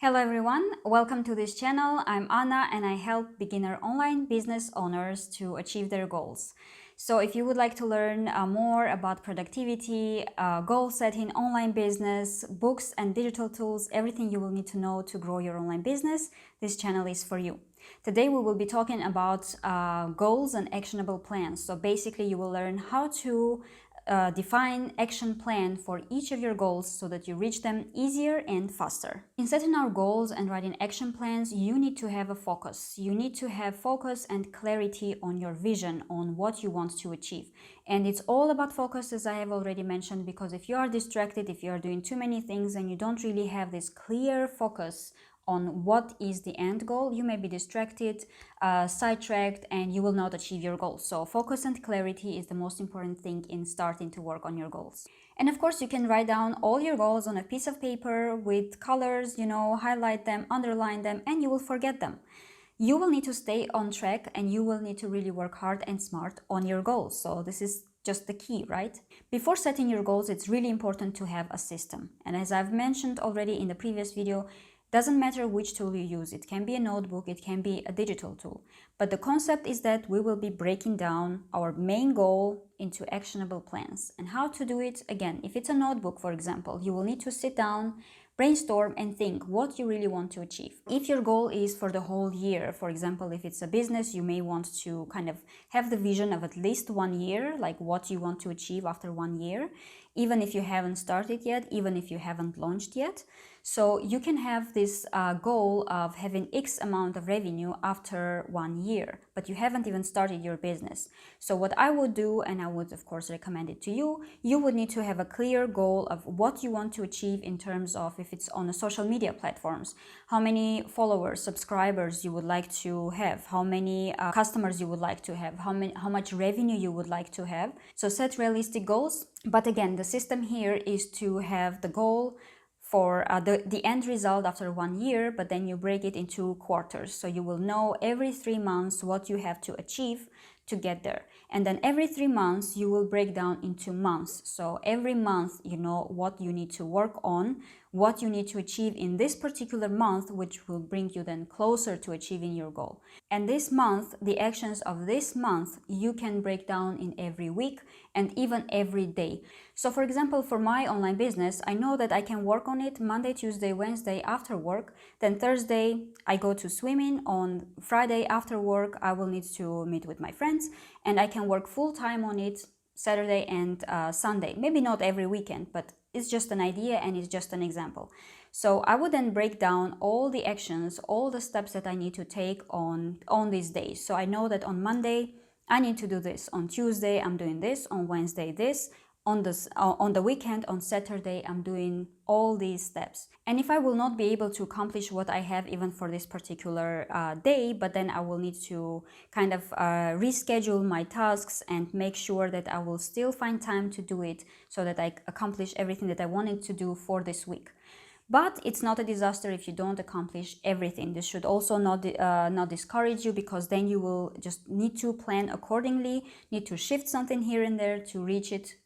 Hello everyone, welcome to this channel. I'm Anna and I help beginner online business owners to achieve their goals. So if you would like to learn more about productivity, goal setting, online business, books and digital tools, everything you will need to know to grow your online business, this channel is for you. Today we will be talking about goals and actionable plans. So basically you will learn how to define action plan for each of your goals so that you reach them easier and faster. In setting our goals and writing action plans, you need to have a focus. You need to have focus and clarity on your vision, on what you want to achieve. And it's all about focus, as I have already mentioned, because if you are distracted, if you are doing too many things and you don't really have this clear focus on what is the end goal, you may be distracted, sidetracked, and you will not achieve your goals. So focus and clarity is the most important thing in starting to work on your goals. And of course, you can write down all your goals on a piece of paper with colors, highlight them, underline them, and you will forget them. You will need to stay on track and you will need to really work hard and smart on your goals. So this is just the key, right? Before setting your goals, it's really important to have a system. And as I've mentioned already in the previous video, doesn't matter which tool you use. It can be a notebook, it can be a digital tool. But the concept is that we will be breaking down our main goal into actionable plans. And how to do it, again, if it's a notebook, for example, you will need to sit down, brainstorm and think what you really want to achieve. If your goal is for the whole year, for example, if it's a business, you may want to kind of have the vision of at least 1 year, like what you want to achieve after 1 year, even if you haven't started yet, even if you haven't launched yet. So you can have this goal of having X amount of revenue after 1 year, but you haven't even started your business. So what I would do, and I would of course recommend it to you, you would need to have a clear goal of what you want to achieve in terms of, if it's on the social media platforms, how many followers, subscribers you would like to have, how many customers you would like to have, how much revenue you would like to have. So set realistic goals. But again, the system here is to have the goal for the end result after 1 year, but then you break it into quarters. So you will know every 3 months what you have to achieve to get there. And then every 3 months, you will break down into months. So every month, you know what you need to work on, what you need to achieve in this particular month, which will bring you then closer to achieving your goal. And this month, the actions of this month, you can break down in every week and even every day. So for example, for my online business, I know that I can work on it Monday, Tuesday, Wednesday after work. Then Thursday, I go to swimming. On Friday after work, I will need to meet with my friends and I can work full time on it Saturday and Sunday. Maybe not every weekend, but it's just an idea and it's just an example. So I would then break down all the actions, all the steps that I need to take on these days. So I know that on Monday, I need to do this. On Tuesday, I'm doing this. On Wednesday, this. On the weekend, on Saturday, I'm doing all these steps. And if I will not be able to accomplish what I have even for this particular day, but then I will need to kind of reschedule my tasks and make sure that I will still find time to do it so that I accomplish everything that I wanted to do for this week. But it's not a disaster if you don't accomplish everything. This should also not discourage you, because then you will just need to plan accordingly, need to shift something here and there to reach it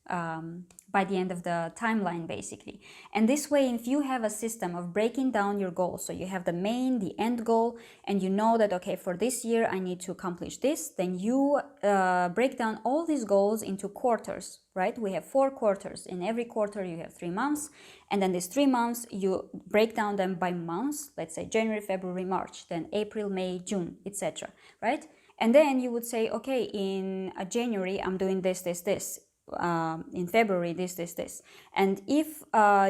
by the end of the timeline, basically. And this way, if you have a system of breaking down your goals, so you have the main, the end goal, and you know that, okay, for this year, I need to accomplish this, then you break down all these goals into quarters, right? We have 4 quarters. In every quarter, you have 3 months. And then these 3 months, you break down them by months, let's say January, February, March, then April, May, June, etc., right? And then you would say, okay, in January, I'm doing this, this, this. In February, this. And if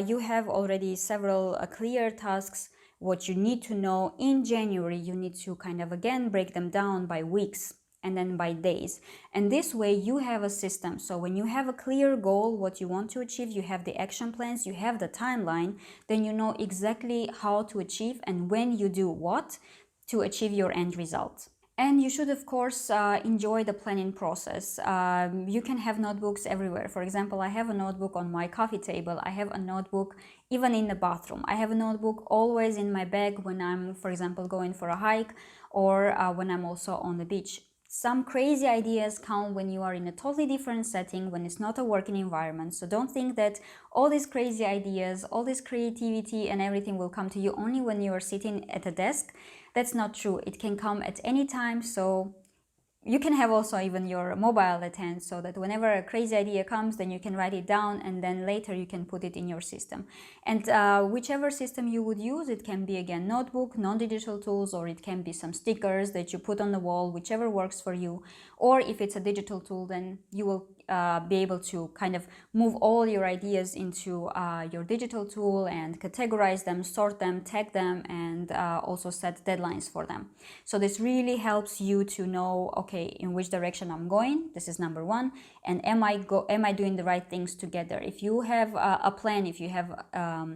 you have already several clear tasks, what you need to know in January, you need to kind of again break them down by weeks and then by days. And this way you have a system. So when you have a clear goal, what you want to achieve, you have the action plans, you have the timeline, then you know exactly how to achieve and when you do what to achieve your end result. And you should, of course, enjoy the planning process. You can have notebooks everywhere. For example, I have a notebook on my coffee table. I have a notebook even in the bathroom. I have a notebook always in my bag when I'm, for example, going for a hike or when I'm also on the beach. Some crazy ideas come when you are in a totally different setting, when it's not a working environment. So don't think that all these crazy ideas, all this creativity and everything will come to you only when you are sitting at a desk. That's not true. It can come at any time. So you can have also even your mobile at hand, so that whenever a crazy idea comes, then you can write it down and then later you can put it in your system. And whichever system you would use, it can be again notebook, non-digital tools, or it can be some stickers that you put on the wall, whichever works for you. Or if it's a digital tool, then you will be able to kind of move all your ideas into your digital tool and categorize them, sort them, tag them, and also set deadlines for them. So this really helps you to know, okay, in which direction I'm going. This is number one. And am I doing the right things together? If you have a plan, if you have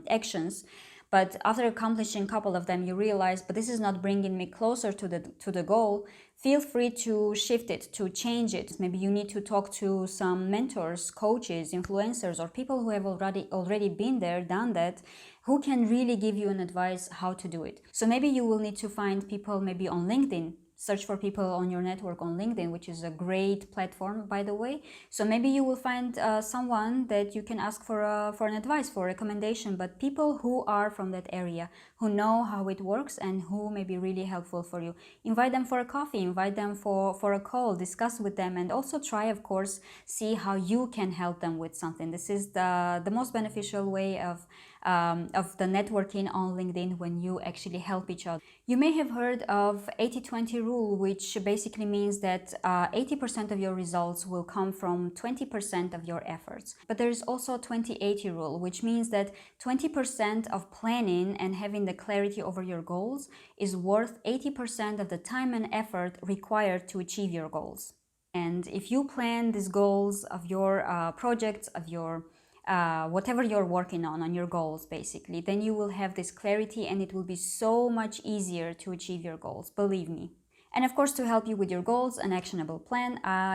actions, but after accomplishing a couple of them, you realize, but this is not bringing me closer to the goal, feel free to shift it, to change it. Maybe you need to talk to some mentors, coaches, influencers, or people who have already been there, done that, who can really give you an advice how to do it. So maybe you will need to find people maybe on LinkedIn. Search for people on your network on LinkedIn, which is a great platform, by the way. So maybe you will find someone that you can ask for an advice, for a recommendation, but people who are from that area, who know how it works and who may be really helpful for you. Invite them for a coffee, invite them for a call, discuss with them, and also try, of course, see how you can help them with something. This is the most beneficial way of the networking on LinkedIn, when you actually help each other. You may have heard of 80-20 rule, which basically means that 80% of your results will come from 20% of your efforts. But there is also 20-80 rule, which means that 20% of planning and having the clarity over your goals is worth 80% of the time and effort required to achieve your goals. And if you plan these goals of your projects, of your whatever you're working on your goals, basically, then you will have this clarity and it will be so much easier to achieve your goals, believe me. And of course, to help you with your goals, an actionable plan,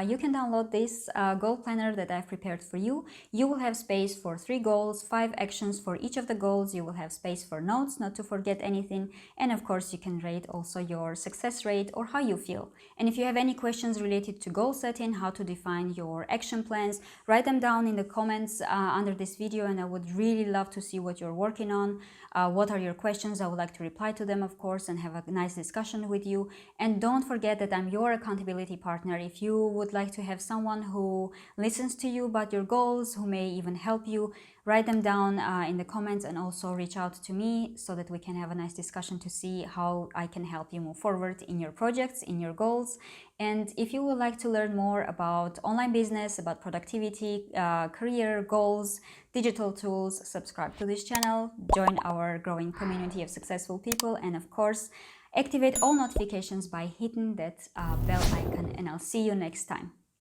you can download this goal planner that I've prepared for you. You will have space for 3 goals, 5 actions for each of the goals. You will have space for notes, not to forget anything. And of course, you can rate also your success rate or how you feel. And if you have any questions related to goal setting, how to define your action plans, write them down in the comments under this video, and I would really love to see what you're working on. What are your questions? I would like to reply to them, of course, and have a nice discussion with you. And don't forget that I'm your accountability partner. If you would like to have someone who listens to you about your goals, who may even help you, write them down in the comments, and also reach out to me so that we can have a nice discussion to see how I can help you move forward in your projects, in your goals. And if you would like to learn more about online business, about productivity, career goals, digital tools, subscribe to this channel, join our growing community of successful people, and of course, activate all notifications by hitting that bell icon, and I'll see you next time.